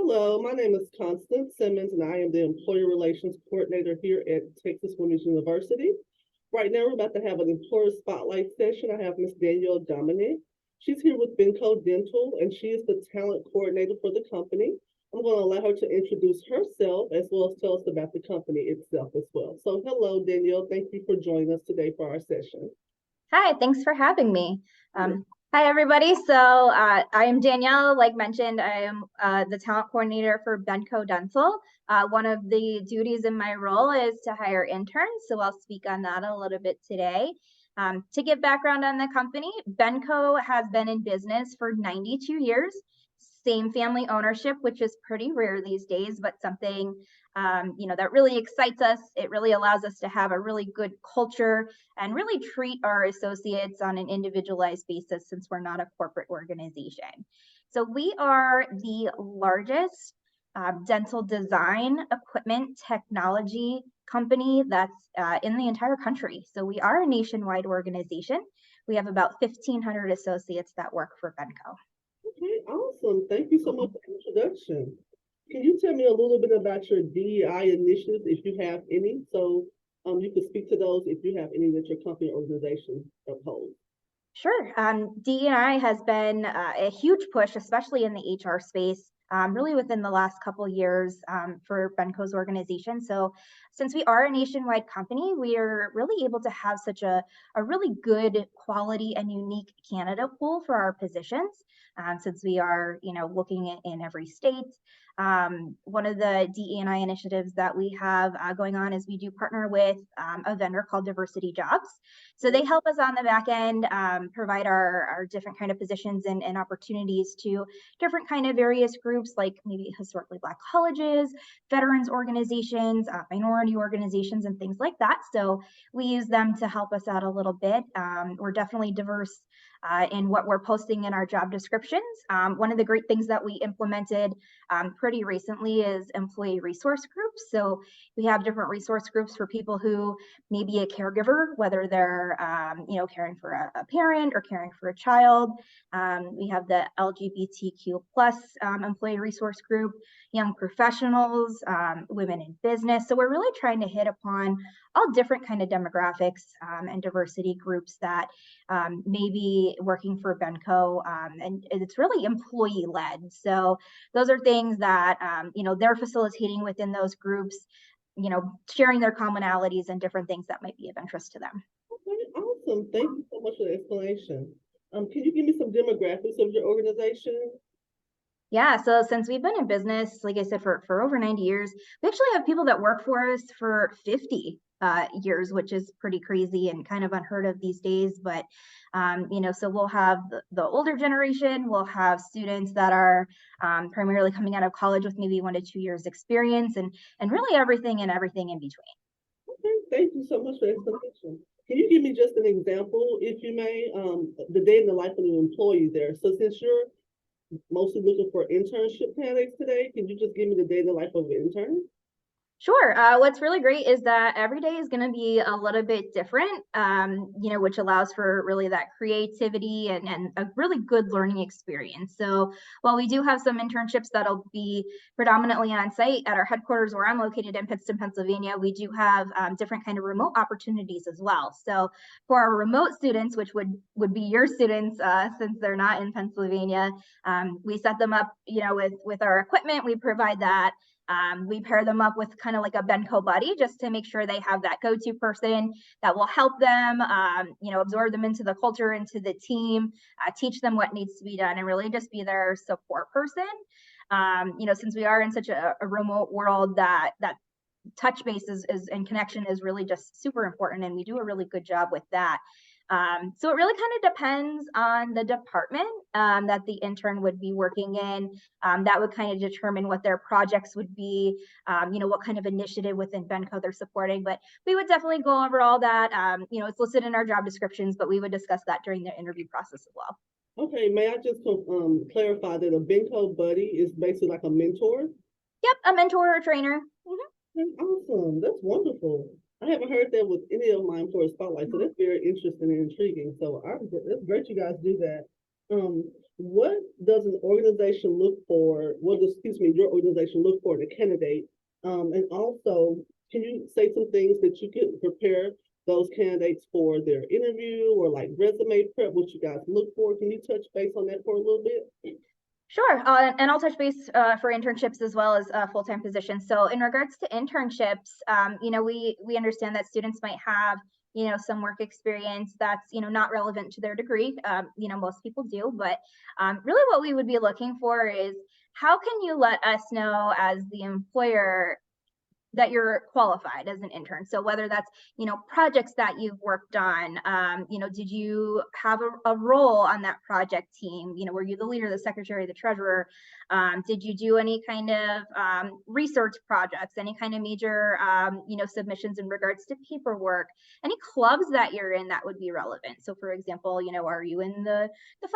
Hello, my name is Constance Simmons, and I am the Employer Relations Coordinator here at Texas Women's University. Right now, we're about to have an Employer Spotlight session. I have Miss Danielle Dominic. She's here with Benco Dental, and she is the talent coordinator for the company. I'm going to allow her to introduce herself as well as tell us about the company itself as well. So, hello, Danielle. Thank you for joining us today for our session. Hi, thanks for having me. Hi, everybody. I am Danielle. Like mentioned, I am the talent coordinator for Benco Dental. One of the duties in my role is to hire interns, so I'll speak on that a little bit today. To give background on the company, Benco has been in business for 92 years. Same family ownership, which is pretty rare these days, but something that really excites us. It really allows us to have a really good culture and really treat our associates on an individualized basis since we're not a corporate organization. So we are the largest dental design equipment technology company that's in the entire country. So we are a nationwide organization. We have about 1,500 associates that work for Benco. Okay, awesome. Thank you so much for the introduction. Can you tell me a little bit about your DEI initiatives, if you have any? So you could speak to those if you have any that your company or organization upholds. Sure. DEI has been a huge push, especially in the HR space, really within the last couple years for Benco's organization. So since we are a nationwide company, we are really able to have such a really good quality and unique candidate pool for our positions, since we are, looking in every state. One of the DE&I initiatives that we have going on is we do partner with a vendor called Diversity Jobs. So they help us on the back end, provide our different kind of positions and opportunities to different kind of various groups, like maybe historically Black colleges, veterans organizations, minority organizations, and things like that. So we use them to help us out a little bit. We're definitely diverse in what we're posting in our job descriptions. One of the great things that we implemented pretty recently is employee resource groups. So we have different resource groups for people who may be a caregiver, whether they're caring for a parent or caring for a child. We have the LGBTQ plus employee resource group, young professionals, women in business. So we're really trying to hit upon all different kind of demographics and diversity groups that may be working for Benco, and it's really employee led. So those are things that they're facilitating within those groups, sharing their commonalities and different things that might be of interest to them. Okay, awesome. Thank you so much for the explanation. Can you give me some demographics of your organization? Yeah, so since we've been in business, like I said, for over 90 years, we actually have people that work for us for 50 years, which is pretty crazy and kind of unheard of these days. But, so we'll have the older generation, we'll have students that are primarily coming out of college with maybe 1 to 2 years experience and really everything and everything in between. Okay, thank you so much for the explanation. Can you give me just an example, if you may, the day in the life of an employee there? So since you're mostly looking for internship candidates today, can you just give me the day in the life of an intern? Sure. What's really great is that every day is going to be a little bit different, which allows for really that creativity and a really good learning experience. So while we do have some internships that'll be predominantly on site at our headquarters where I'm located in Pittston, Pennsylvania, we do have different kind of remote opportunities as well. So for our remote students, which would be your students, since they're not in Pennsylvania, we set them up, with our equipment. We provide that. We pair them up with kind of like a Benco buddy just to make sure they have that go-to person that will help them, absorb them into the culture, into the team, teach them what needs to be done, and really just be their support person. Since we are in such a remote world, that touch base is and connection is really just super important, and we do a really good job with that. So it really kind of depends on the department that the intern would be working in. That would kind of determine what their projects would be, what kind of initiative within Benco they're supporting. But we would definitely go over all that. It's listed in our job descriptions, but we would discuss that during the interview process as well. Okay, may I just clarify that a Benco buddy is basically like a mentor? Yep, a mentor or trainer. That's awesome. That's wonderful. I haven't heard that with any of my employer spotlights, so that's very interesting and intriguing. So that's great you guys do that. What does an organization look for? What does, excuse me, your organization look for in a candidate? And also, can you say some things that you could prepare those candidates for their interview or like resume prep, what you guys look for? Can you touch base on that for a little bit? Sure, and I'll touch base for internships as well as full-time positions. So in regards to internships, we understand that students might have some work experience that's not relevant to their degree. Most people do, but really what we would be looking for is how can you let us know as the employer that you're qualified as an intern. So whether that's, projects that you've worked on, did you have a role on that project team? Were you the leader, the secretary, the treasurer? Did you do any kind of research projects, any kind of major, submissions in regards to paperwork, any clubs that you're in that would be relevant? So for example, are you in the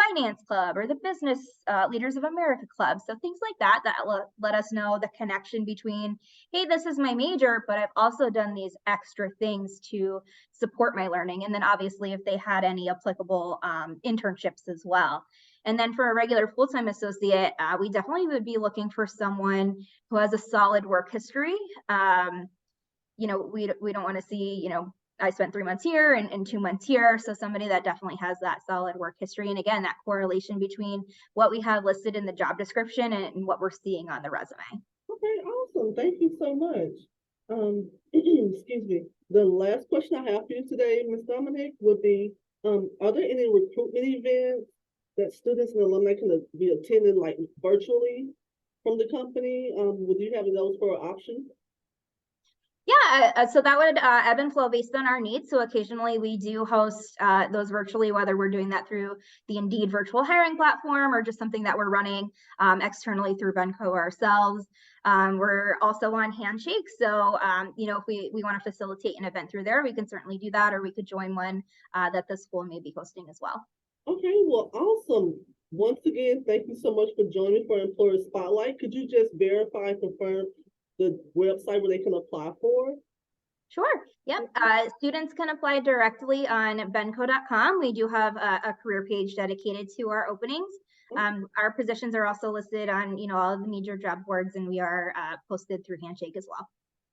finance club or the business leaders of America club? So things like that, let us know the connection between, hey, this is my major, but I've also done these extra things to support my learning. And then obviously if they had any applicable internships as well. And then for a regular full-time associate, we definitely would be looking for someone who has a solid work history. We don't want to see, I spent 3 months here and 2 months here. So somebody that definitely has that solid work history. And again, that correlation between what we have listed in the job description and what we're seeing on the resume. Okay, awesome. Thank you so much. Excuse me. The last question I have for you today, Ms. Dominic, would be, are there any recruitment events that students and alumni can be attending like virtually from the company? Would you have those for an option? Yeah, so that would ebb and flow based on our needs. So occasionally we do host those virtually, whether we're doing that through the Indeed virtual hiring platform or just something that we're running externally through Benco ourselves. We're also on Handshake. So, if we want to facilitate an event through there, we can certainly do that, or we could join one that the school may be hosting as well. Okay, well, awesome. Once again, thank you so much for joining for Employer Spotlight. Could you just verify and confirm the website where they can apply for? Sure. Yep. Students can apply directly on benco.com. We do have a career page dedicated to our openings. Our positions are also listed on, all of the major job boards, and we are posted through Handshake as well.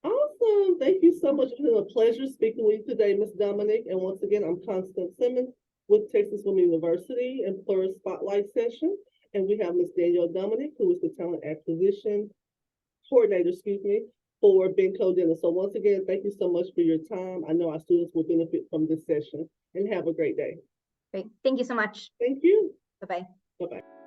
Awesome. Thank you so much. It's been a pleasure speaking with you today, Ms. Dominic. And once again, I'm Constance Simmons with Texas Women University Employer Spotlight Session. And we have Ms. Danielle Dominic, who is the Talent Acquisition Coordinator, for Benco Dental. So once again, thank you so much for your time. I know our students will benefit from this session, and have a great day. Great. Thank you so much. Thank you. Bye-bye. Bye-bye.